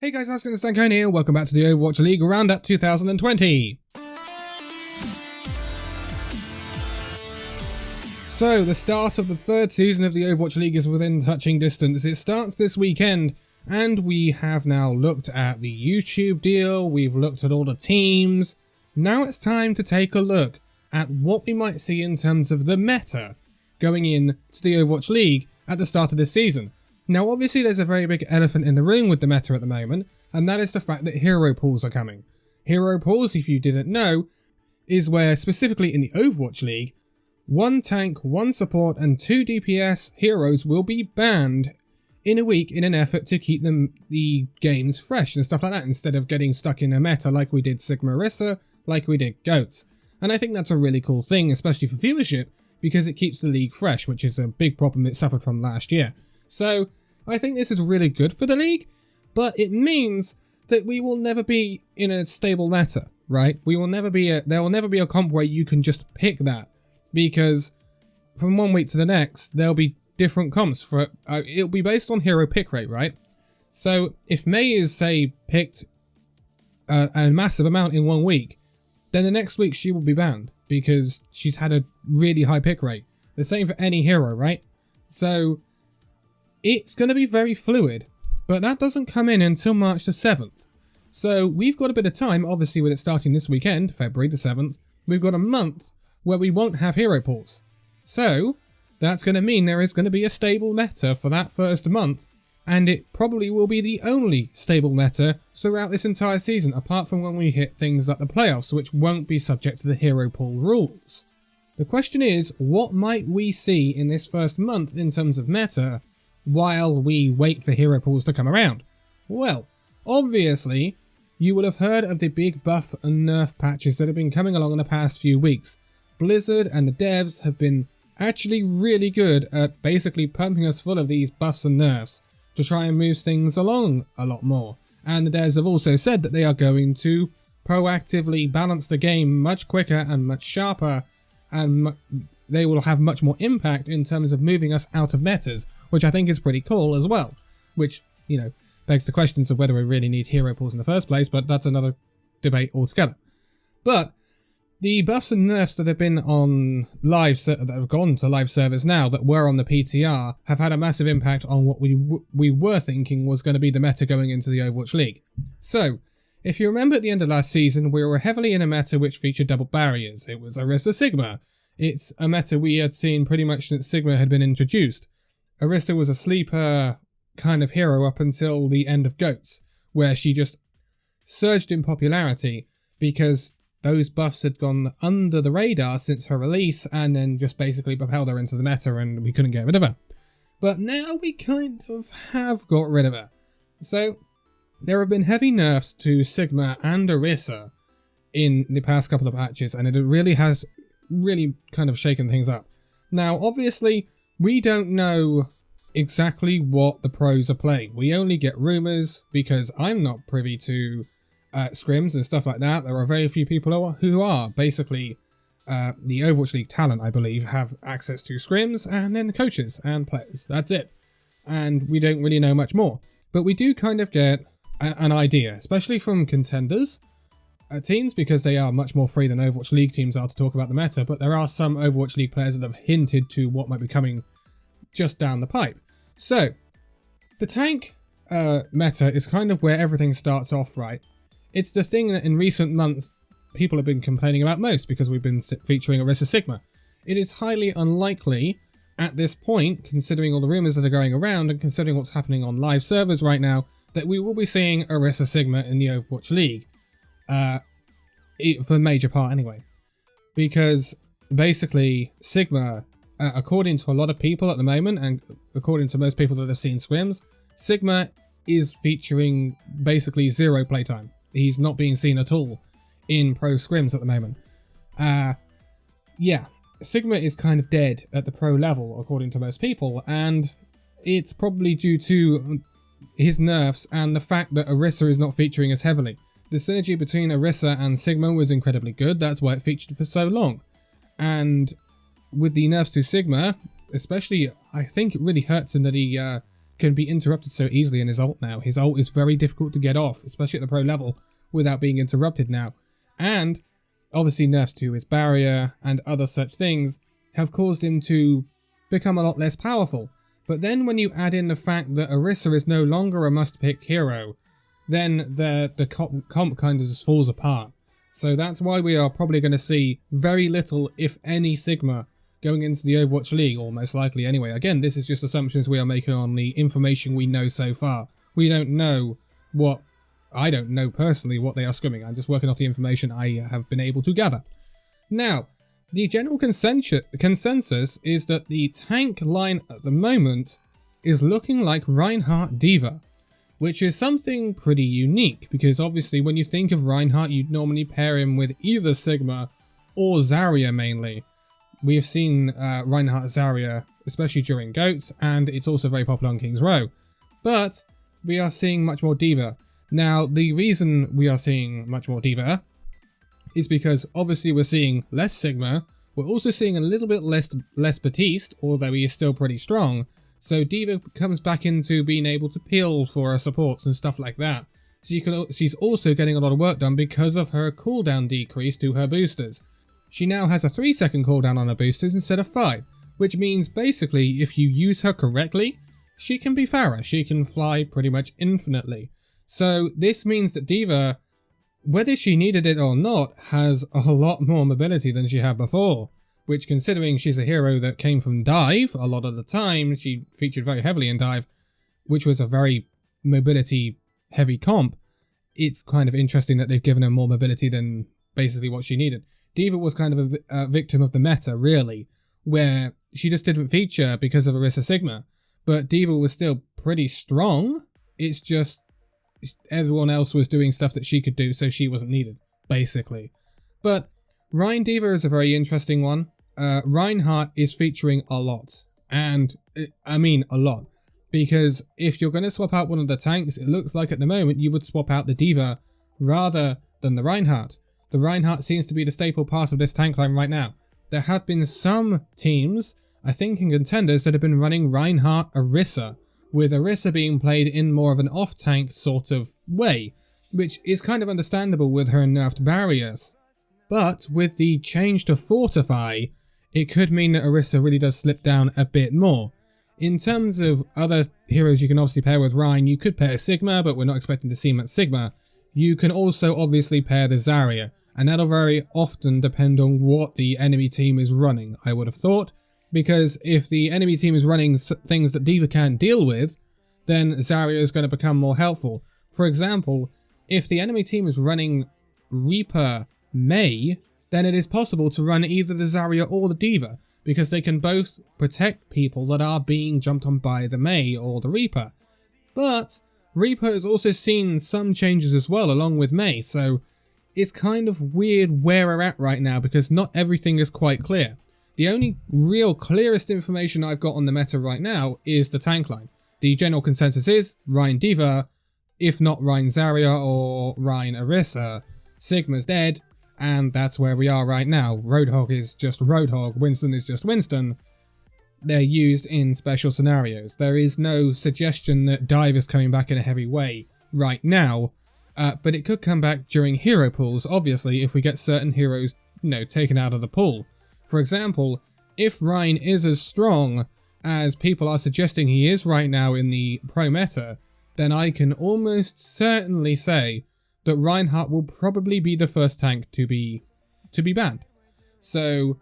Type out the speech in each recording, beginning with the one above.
Hey guys, how's it going? It's Danconia here. Welcome back to the Overwatch League Roundup 2020. So, the start of the third season of the Overwatch League is within touching distance. It starts this weekend, and we have now looked at the YouTube deal, we've looked at all the teams. Now it's time to take a look at what we might see in terms of the meta going in to the Overwatch League at the start of this season. Now obviously there's a very big elephant in the room with the meta at the moment, and that is the fact that hero pools are coming. Hero pools, if you didn't know, is where specifically in the Overwatch League, 1 tank, 1 support and 2 DPS heroes will be banned in a week in an effort to keep the games fresh and stuff like that, instead of getting stuck in a meta like we did Sigma Orisa, like we did Goats. And I think that's a really cool thing, especially for viewership, because it keeps the league fresh, which is a big problem it suffered from last year. So I think this is really good for the league, but it means that we will never be in a stable meta, right? There will never be a comp where you can just pick that, because from one week to the next there'll be different comps for it'll be based on hero pick rate, right? So if May is, say, picked a massive amount in 1 week, then the next week she will be banned because she's had a really high pick rate. The same for any hero, right? So it's going to be very fluid, but that doesn't come in until March the 7th. So we've got a bit of time, obviously with it starting this weekend, February the 7th, we've got a month where we won't have hero pools. So that's going to mean there is going to be a stable meta for that first month, and it probably will be the only stable meta throughout this entire season, apart from when we hit things like the playoffs, which won't be subject to the hero pool rules. The question is, what might we see in this first month in terms of meta while we wait for hero pools to come around? Well, obviously, you will have heard of the big buff and nerf patches that have been coming along in the past few weeks. Blizzard and the devs have been actually really good at basically pumping us full of these buffs and nerfs to try and move things along a lot more. And the devs have also said that they are going to proactively balance the game much quicker and much sharper, and they will have much more impact in terms of moving us out of metas, which I think is pretty cool as well. Which, you know, begs the questions of whether we really need hero pools in the first place, but that's another debate altogether. But the buffs and nerfs that have been on that have gone to live servers now, that were on the PTR, have had a massive impact on what we were thinking was going to be the meta going into the Overwatch League. So, if you remember at the end of last season, we were heavily in a meta which featured double barriers. It was Orisa Sigma. It's a meta we had seen pretty much since Sigma had been introduced. Orisa was a sleeper kind of hero up until the end of Goats, where she just surged in popularity because those buffs had gone under the radar since her release, and then just basically propelled her into the meta and we couldn't get rid of her. But now we kind of have got rid of her. So there have been heavy nerfs to Sigma and Orisa in the past couple of patches, and it really has kind of shaken things up. Now obviously we don't know exactly what the pros are playing. We only get rumours because I'm not privy to scrims and stuff like that. There are very few people who are. Basically, the Overwatch League talent, I believe, have access to scrims, and then coaches and players. That's it. And we don't really know much more. But we do kind of get an idea, especially from contenders teams, because they are much more free than Overwatch League teams are to talk about the meta. But there are some Overwatch League players that have hinted to what might be coming just down the pipe. So, the tank meta is kind of where everything starts off, right? It's the thing that in recent months people have been complaining about most, because we've been featuring Orisa Sigma. It is highly unlikely at this point, considering all the rumours that are going around and considering what's happening on live servers right now, that we will be seeing Orisa Sigma in the Overwatch League. For the major part anyway. Because basically Sigma, according to a lot of people at the moment, and according to most people that have seen scrims, Sigma is featuring basically zero playtime. He's not being seen at all in pro scrims at the moment. Yeah, Sigma is kind of dead at the pro level, according to most people, and it's probably due to his nerfs and the fact that Orisa is not featuring as heavily. The synergy between Orisa and Sigma was incredibly good, that's why it featured for so long. And with the nerfs to Sigma, especially, I think it really hurts him that he can be interrupted so easily in his ult now. His ult is very difficult to get off, especially at the pro level, without being interrupted now. And obviously nerfs to his barrier and other such things have caused him to become a lot less powerful. But then when you add in the fact that Orisa is no longer a must-pick hero, then the comp kind of just falls apart. So that's why we are probably going to see very little, if any, Sigma going into the Overwatch League, or most likely anyway. Again, this is just assumptions we are making on the information we know so far. We don't know what... I don't know personally what they are scumming. I'm just working off the information I have been able to gather. Now, the general consensus is that the tank line at the moment is looking like Reinhardt D.Va, which is something pretty unique, because obviously when you think of Reinhardt, you'd normally pair him with either Sigma or Zarya mainly. We've seen Reinhardt Zarya, especially during GOATs, and it's also very popular on King's Row. But we are seeing much more D.Va. Now, the reason we are seeing much more D.Va is because obviously we're seeing less Sigma, we're also seeing a little bit less Batiste, although he is still pretty strong, so D.Va comes back into being able to peel for her supports and stuff like that. So she's also getting a lot of work done because of her cooldown decrease to her boosters. She now has a 3-second cooldown on her boosters instead of 5, which means basically if you use her correctly, she can be Pharah, she can fly pretty much infinitely. So this means that D.Va, whether she needed it or not, has a lot more mobility than she had before, which, considering she's a hero that came from Dive a lot of the time, she featured very heavily in Dive, which was a very mobility heavy comp, it's kind of interesting that they've given her more mobility than basically what she needed. D.Va was kind of a victim of the meta, really, where she just didn't feature because of Orisa Sigma, but D.Va was still pretty strong. It's just everyone else was doing stuff that she could do, so she wasn't needed, basically. But Rein D.Va is a very interesting one. Reinhardt is featuring a lot, and I mean a lot, because if you're going to swap out one of the tanks, it looks like at the moment you would swap out the D.Va rather than the Reinhardt. The Reinhardt seems to be the staple part of this tank line right now. There have been some teams, I think in contenders, that have been running Reinhardt Orisa, with Orisa being played in more of an off-tank sort of way, which is kind of understandable with her nerfed barriers. But with the change to Fortify, it could mean that Orisa really does slip down a bit more. In terms of other heroes you can obviously pair with Rein, you could pair Sigma, but we're not expecting to see much Sigma. You can also obviously pair the Zarya, and that'll very often depend on what the enemy team is running, I would have thought. Because if the enemy team is running things that D.Va can't deal with, then Zarya is going to become more helpful. For example, if the enemy team is running Reaper Mei, then it is possible to run either the Zarya or the D.Va, because they can both protect people that are being jumped on by the Mei or the Reaper. But Reaper has also seen some changes as well along with Mei, so it's kind of weird where we're at right now because not everything is quite clear. The only real clearest information I've got on the meta right now is the tank line. The general consensus is Rein D.Va, if not Rein Zarya or Rein Orisa, Sigma's dead, and that's where we are right now. Roadhog is just Roadhog, Winston is just Winston. They're used in special scenarios. There is no suggestion that Dive is coming back in a heavy way right now, but it could come back during hero pools, obviously, if we get certain heroes, taken out of the pool. For example, if Rein is as strong as people are suggesting he is right now in the pro meta, then I can almost certainly say that Reinhardt will probably be the first tank to be banned. So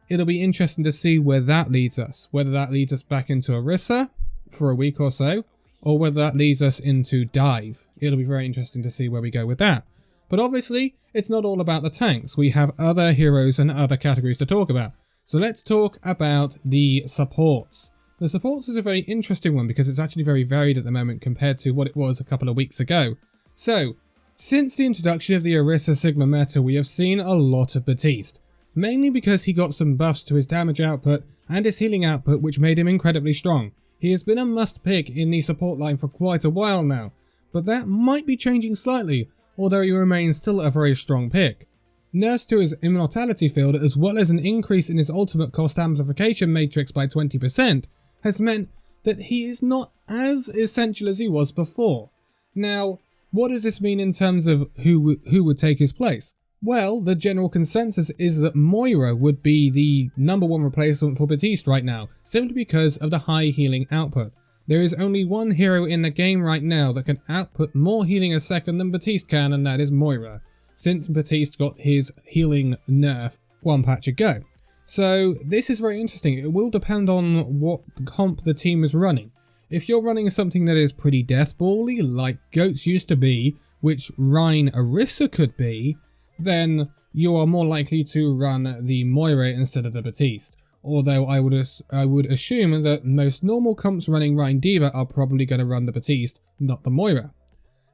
it'll be interesting to see where that leads us, whether that leads us back into Orisa for a week or so, or whether that leads us into Dive. It'll be very interesting to see where we go with that. But obviously, it's not all about the tanks. We have other heroes and other categories to talk about. So let's talk about the supports. The supports is a very interesting one because it's actually very varied at the moment compared to what it was a couple of weeks ago. So, since the introduction of the Orisa Sigma meta, we have seen a lot of Batiste. Mainly because he got some buffs to his damage output and his healing output, which made him incredibly strong. He has been a must pick in the support line for quite a while now, but that might be changing slightly, although he remains still a very strong pick. Nerfs to his immortality field, as well as an increase in his ultimate cost amplification matrix by 20%, has meant that he is not as essential as he was before. Now, what does this mean in terms of who would take his place? Well, the general consensus is that Moira would be the #1 replacement for Batiste right now, simply because of the high healing output. There is only one hero in the game right now that can output more healing a second than Batiste can, and that is Moira, since Batiste got his healing nerf one patch ago. So this is very interesting. It will depend on what comp the team is running. If you're running something that is pretty deathball-y, like Goats used to be, which Rhine Orisa could be, then you are more likely to run the Moira instead of the Batiste. Although I would assume that most normal comps running Rhine Diva are probably going to run the Batiste, not the Moira.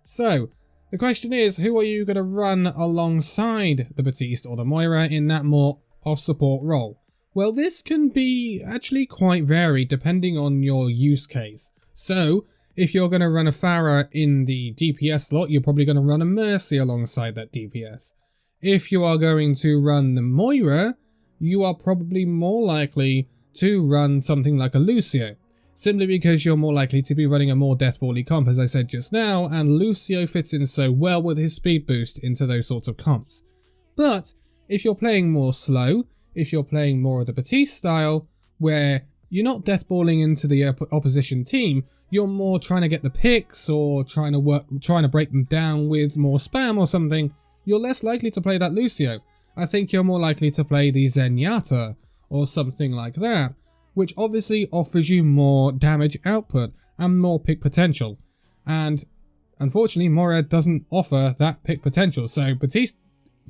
So the question is, who are you going to run alongside the Batiste or the Moira in that more off-support role? Well, this can be actually quite varied depending on your use case. So if you're going to run a Pharah in the DPS slot, you're probably going to run a Mercy alongside that DPS. If you are going to run the Moira, you are probably more likely to run something like a Lucio, simply because you're more likely to be running a more deathball-y comp, as I said just now, and Lucio fits in so well with his speed boost into those sorts of comps. But if you're playing more slow, if you're playing more of the Batiste style, where you're not deathballing into the opposition team, you're more trying to get the picks or trying to break them down with more spam or something, you're less likely to play that Lucio. I think you're more likely to play the Zenyatta or something like that, which obviously offers you more damage output and more pick potential. And unfortunately, Moira doesn't offer that pick potential, so Batiste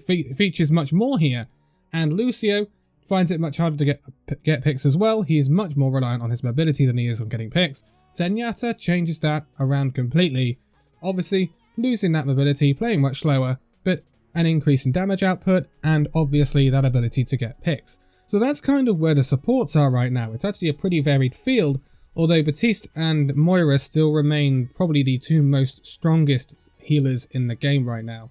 features much more here, and Lucio finds it much harder to get picks as well. He is much more reliant on his mobility than he is on getting picks. Zenyatta changes that around completely, obviously losing that mobility, playing much slower, but an increase in damage output, and obviously that ability to get picks. So that's kind of where the supports are right now. It's actually a pretty varied field, although Batiste and Moira still remain probably the two most strongest healers in the game right now.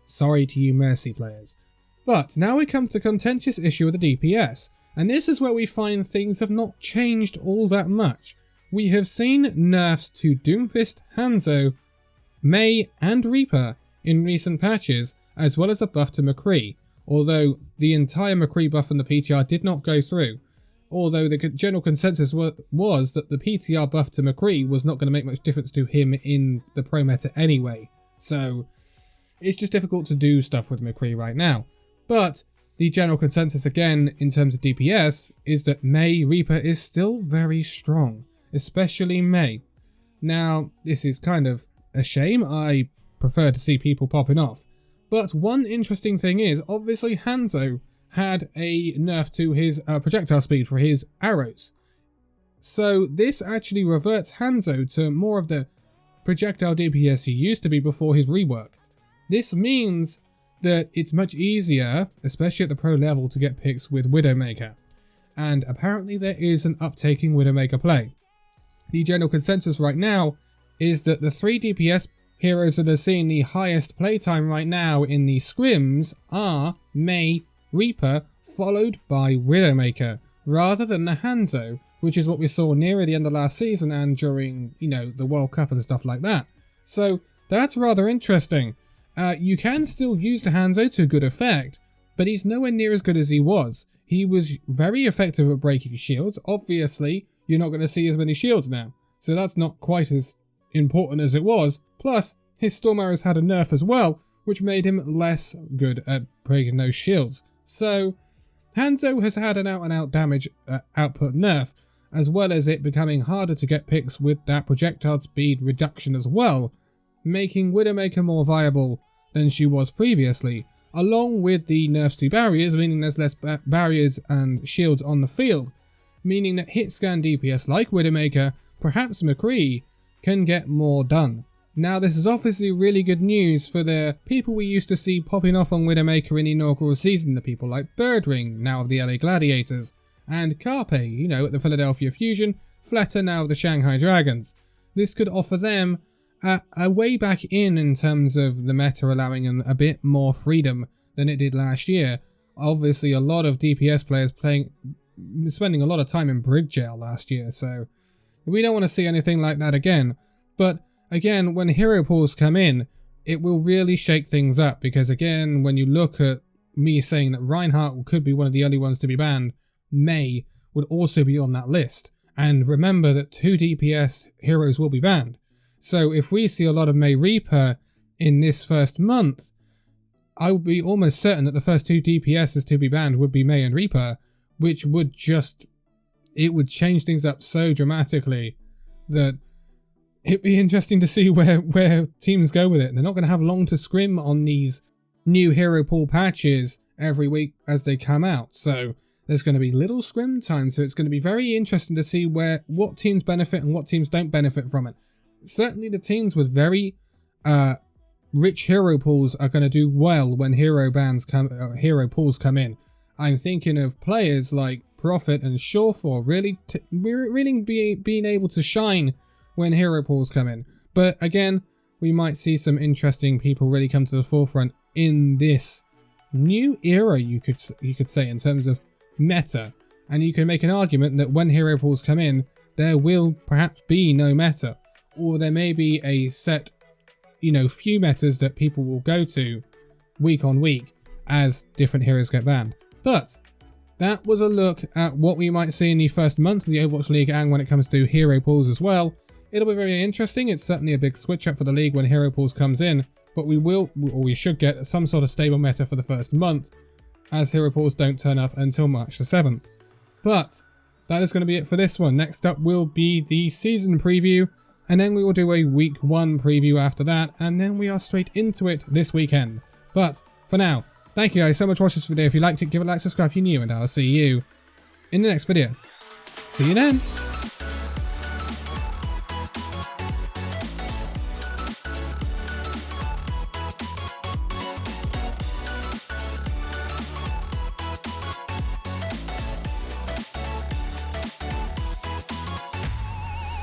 Sorry to you Mercy players. But now we come to the contentious issue of the DPS, and this is where we find things have not changed all that much. We have seen nerfs to Doomfist, Hanzo, Mei and Reaper in recent patches, as well as a buff to McCree, although the entire McCree buff and the PTR did not go through, although the general consensus was that the PTR buff to McCree was not going to make much difference to him in the pro meta anyway, so it's just difficult to do stuff with McCree right now. But the general consensus again in terms of DPS is that Mei Reaper is still very strong, especially Mei. Now this is kind of a shame, I prefer to see people popping off. But one interesting thing is, obviously Hanzo had a nerf to his projectile speed for his arrows. So this actually reverts Hanzo to more of the projectile DPS he used to be before his rework. This means that it's much easier, especially at the pro level, to get picks with Widowmaker. And apparently there is an uptake in Widowmaker play. The general consensus right now is that the 3 DPS heroes that are seeing the highest playtime right now in the scrims are Mei, Reaper, followed by Widowmaker, rather than the Hanzo, which is what we saw nearer the end of last season and during, the World Cup and stuff like that. So that's rather interesting. You can still use the Hanzo to good effect, but he's nowhere near as good as he was. He was very effective at breaking shields. Obviously, you're not going to see as many shields now, so that's not quite as important as it was. Plus, his Storm Arrows had a nerf as well, which made him less good at breaking those shields. So, Hanzo has had an out-and-out damage output nerf, as well as it becoming harder to get picks with that projectile speed reduction as well, making Widowmaker more viable than she was previously, along with the nerfs to barriers, meaning there's less barriers and shields on the field, meaning that hit scan DPS like Widowmaker, perhaps McCree, can get more done. Now this is obviously really good news for the people we used to see popping off on Widowmaker in the inaugural season, the people like Birdwing, now of the LA Gladiators, and Carpe, at the Philadelphia Fusion, Fletter, now of the Shanghai Dragons. This could offer them a way back in terms of the meta, allowing them a bit more freedom than it did last year. Obviously a lot of DPS players spending a lot of time in Brig Jail last year, so We don't want to see anything like that again. But again, when hero pools come in, it will really shake things up, because again, when you look at me saying that Reinhardt could be one of the early ones to be banned, Mei would also be on that list. And remember that 2 DPS heroes will be banned. So if we see a lot of Mei Reaper in this first month, I would be almost certain that the first 2 DPSs to be banned would be Mei and Reaper, which would it would change things up so dramatically that it'd be interesting to see where teams go with it. They're not going to have long to scrim on these new hero pool patches every week as they come out. So there's going to be little scrim time. So it's going to be very interesting to see what teams benefit and what teams don't benefit from it. Certainly the teams with very rich hero pools are going to do well when hero pools come in. I'm thinking of players like Prophet and Shawfor really being able to shine when hero pools come in. But again, we might see some interesting people really come to the forefront in this new era, you could say, in terms of meta. And you can make an argument that when hero pools come in, there will perhaps be no meta, or there may be a set, few metas that people will go to week on week as different heroes get banned. But that was a look at what we might see in the first month of the Overwatch League, and when it comes to hero pools as well. It'll be very interesting. It's certainly a big switch up for the league when hero pools comes in, but we should get some sort of stable meta for the first month, as hero pools don't turn up until March the 7th. But that is going to be it for this one. Next up will be the season preview, and then we will do a week 1 preview after that, and then we are straight into it this weekend. But for now, thank you guys so much for watching this video. If you liked it, give it a like, subscribe if you're new, and I'll see you in the next video. See you then.